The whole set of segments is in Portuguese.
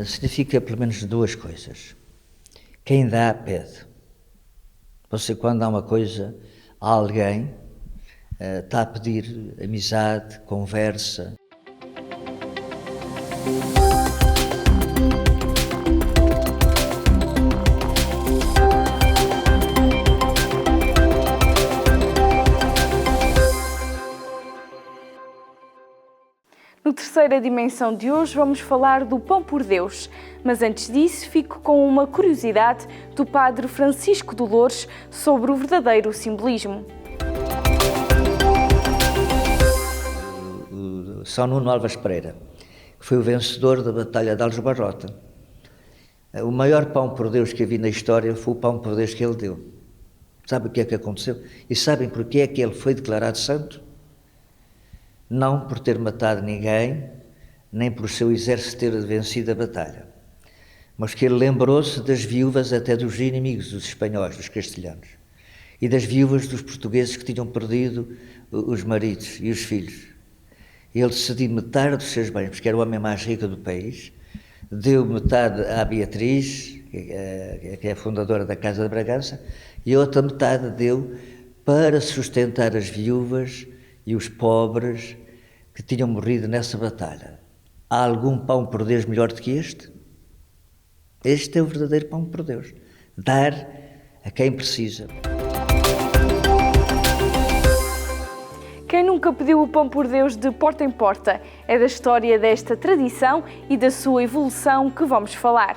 Significa pelo menos duas coisas. Quem dá, pede. Você, quando dá uma coisa a alguém, está a pedir amizade, conversa. No Terceira Dimensão de hoje vamos falar do Pão por Deus, mas antes disso fico com uma curiosidade do Padre Francisco de Loures sobre o verdadeiro simbolismo. São Nuno Alves Pereira, que foi o vencedor da Batalha de Aljubarrota. O maior pão por Deus que havia na história foi o pão por Deus que ele deu. Sabe o que é que aconteceu? E sabem porque é que ele foi declarado santo? Não por ter matado ninguém, nem por o seu exército ter vencido a batalha, mas que ele lembrou-se das viúvas até dos inimigos, dos espanhóis, dos castelhanos, e das viúvas dos portugueses que tinham perdido os maridos e os filhos. Ele decidiu metade dos seus bens, porque era o homem mais rico do país, deu metade à Beatriz, que é a fundadora da Casa de Bragança, e a outra metade deu para sustentar as viúvas e os pobres que tinham morrido nessa batalha. Há algum pão por Deus melhor do que este? Este é o verdadeiro pão por Deus. Dar a quem precisa. Quem nunca pediu o Pão por Deus de porta em porta? É da história desta tradição e da sua evolução que vamos falar.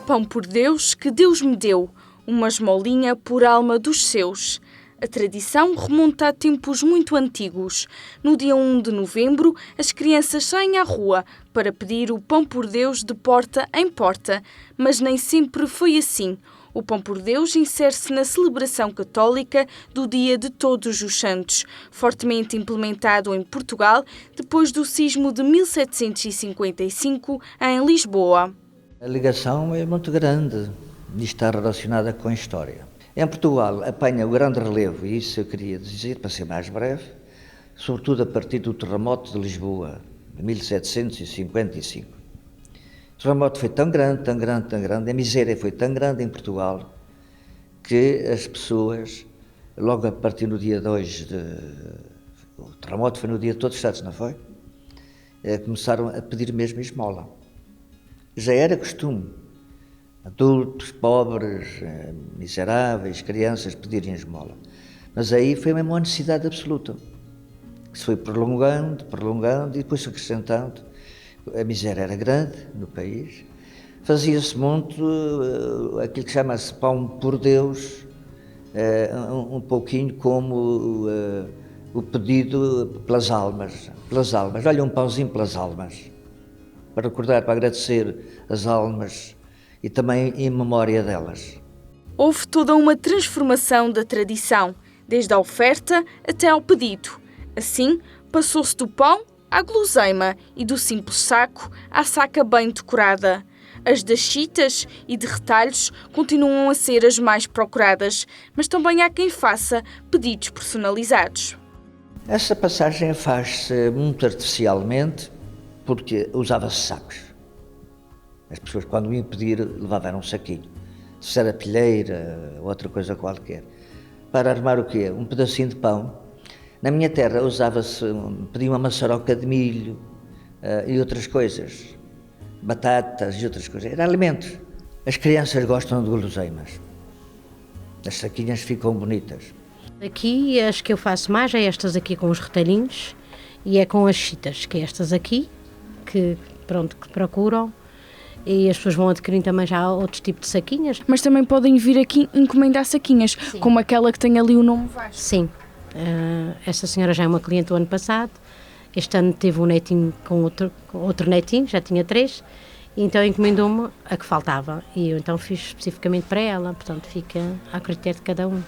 Pão por Deus que Deus me deu, uma esmolinha por alma dos seus. A tradição remonta a tempos muito antigos. No dia 1 de novembro, as crianças saem à rua para pedir o Pão por Deus de porta em porta, mas nem sempre foi assim. O Pão por Deus insere-se na celebração católica do Dia de Todos os Santos, fortemente implementado em Portugal depois do sismo de 1755 em Lisboa. A ligação é muito grande e está relacionada com a história. Em Portugal apanha o grande relevo, e isso eu queria dizer, para ser mais breve, sobretudo a partir do terremoto de Lisboa, de 1755. O terremoto foi tão grande, tão grande, tão grande, a miséria foi tão grande em Portugal, que as pessoas, logo a partir do dia 2, o terremoto foi no dia de Todos os Santos, não foi? Começaram a pedir mesmo esmola. Já era costume adultos, pobres, miseráveis, crianças pedirem esmola. Mas aí foi mesmo uma necessidade absoluta, que se foi prolongando, e depois se acrescentando. A miséria era grande no país. Fazia-se muito aquilo que chama-se pão por Deus, um pouquinho como o pedido pelas almas. Olha, um pãozinho pelas almas, para recordar, para agradecer as almas e também em memória delas. Houve toda uma transformação da tradição, desde a oferta até ao pedido. Assim, passou-se do pão à guloseima e do simples saco à saca bem decorada. As das chitas e de retalhos continuam a ser as mais procuradas, mas também há quem faça pedidos personalizados. Essa passagem faz-se muito artificialmente, porque usava-se sacos. As pessoas, quando iam pedir, levavam um saquinho. Se era pilheira ou outra coisa qualquer. Para armar o quê? Um pedacinho de pão. Na minha terra usava-se, pedia uma maçaroca de milho e outras coisas. Batatas e outras coisas. Era alimentos. As crianças gostam de guloseimas. As saquinhas ficam bonitas. Aqui, as que eu faço mais é estas aqui com os retalhinhos e é com as chitas, que é estas aqui, que procuram. E as pessoas vão adquirindo também já outros tipos de saquinhas. Mas também podem vir aqui encomendar saquinhas, sim, como aquela que tem ali o nome Vasco. Sim. Esta senhora já é uma cliente do ano passado. Este ano teve um netinho com outro netinho, já tinha 3. E então encomendou-me a que faltava. E eu então fiz especificamente para ela. Portanto, fica a critério de cada um.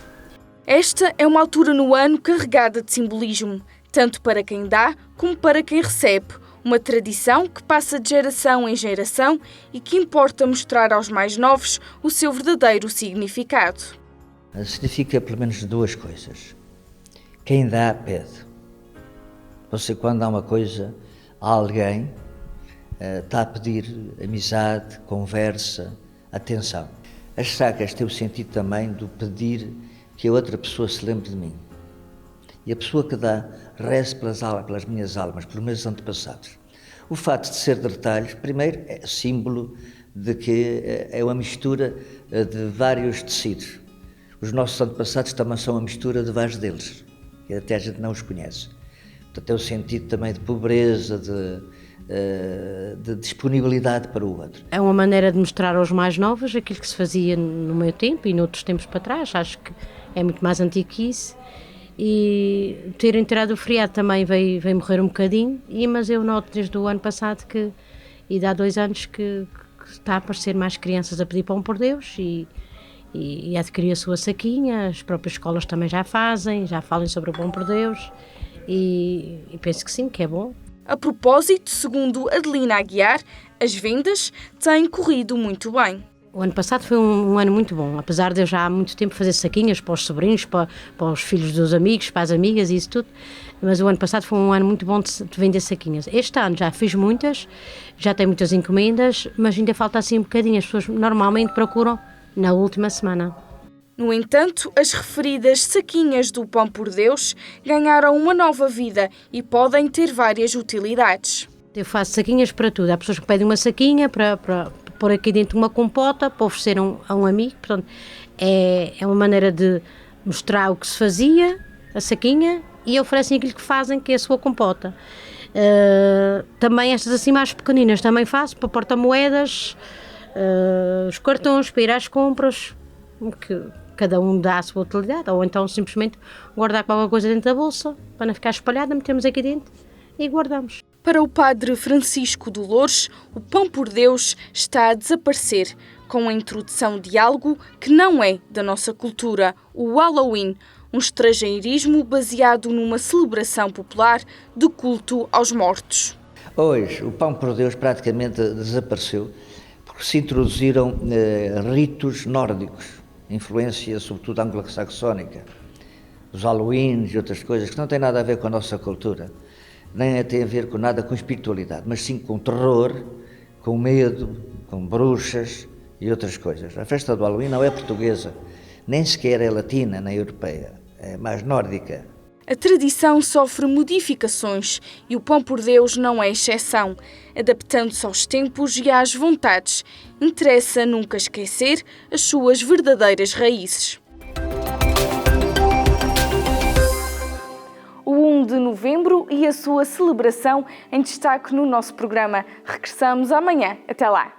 Esta é uma altura no ano carregada de simbolismo, tanto para quem dá como para quem recebe. Uma tradição que passa de geração em geração e que importa mostrar aos mais novos o seu verdadeiro significado. Significa pelo menos duas coisas. Quem dá, pede. Você, quando dá uma coisa alguém está a pedir amizade, conversa, atenção. As sacas têm o sentido também de pedir que a outra pessoa se lembre de mim. E a pessoa que dá, reze pelas minhas almas, pelos meus antepassados. O fato de ser de retalhos, primeiro, é símbolo de que é uma mistura de vários tecidos. Os nossos antepassados também são uma mistura de vários deles, que até a gente não os conhece. Portanto, é o sentido também de pobreza, de disponibilidade para o outro. É uma maneira de mostrar aos mais novos aquilo que se fazia no meu tempo e noutros tempos para trás. Acho que é muito mais antigo que isso. E ter entrado o feriado também veio morrer um bocadinho, mas eu noto desde o ano passado e há 2 anos que está a aparecer mais crianças a pedir pão por Deus e a adquirir a sua saquinha. As próprias escolas também já falam sobre o pão por Deus e penso que sim, que é bom. A propósito, segundo Adelina Aguiar, as vendas têm corrido muito bem. O ano passado foi um ano muito bom, apesar de eu já há muito tempo fazer saquinhas para os sobrinhos, para os filhos dos amigos, para as amigas e isso tudo, mas o ano passado foi um ano muito bom de vender saquinhas. Este ano já fiz muitas, já tenho muitas encomendas, mas ainda falta assim um bocadinho, as pessoas normalmente procuram na última semana. No entanto, as referidas saquinhas do Pão por Deus ganharam uma nova vida e podem ter várias utilidades. Eu faço saquinhas para tudo, há pessoas que pedem uma saquinha para pôr aqui dentro uma compota, para oferecer a um amigo, portanto, é uma maneira de mostrar o que se fazia, a saquinha, e oferecem aquilo que fazem, que é a sua compota. Também estas assim mais pequeninas, também faço para porta-moedas, os cartões para ir às compras, que cada um dá a sua utilidade, ou então simplesmente guardar qualquer coisa dentro da bolsa, para não ficar espalhada, metemos aqui dentro e guardamos. Para o padre Francisco Dolores, o Pão por Deus está a desaparecer com a introdução de algo que não é da nossa cultura, o Halloween, um estrangeirismo baseado numa celebração popular de culto aos mortos. Hoje, o Pão por Deus praticamente desapareceu porque se introduziram ritos nórdicos, influência sobretudo anglo-saxónica, os Halloweens e outras coisas que não têm nada a ver com a nossa cultura. Nem tem a ver com nada com espiritualidade, mas sim com terror, com medo, com bruxas e outras coisas. A festa do Halloween não é portuguesa, nem sequer é latina nem europeia, é mais nórdica. A tradição sofre modificações e o Pão por Deus não é exceção, adaptando-se aos tempos e às vontades. Interessa nunca esquecer as suas verdadeiras raízes. O 1 de novembro e a sua celebração em destaque no nosso programa. Regressamos amanhã. Até lá!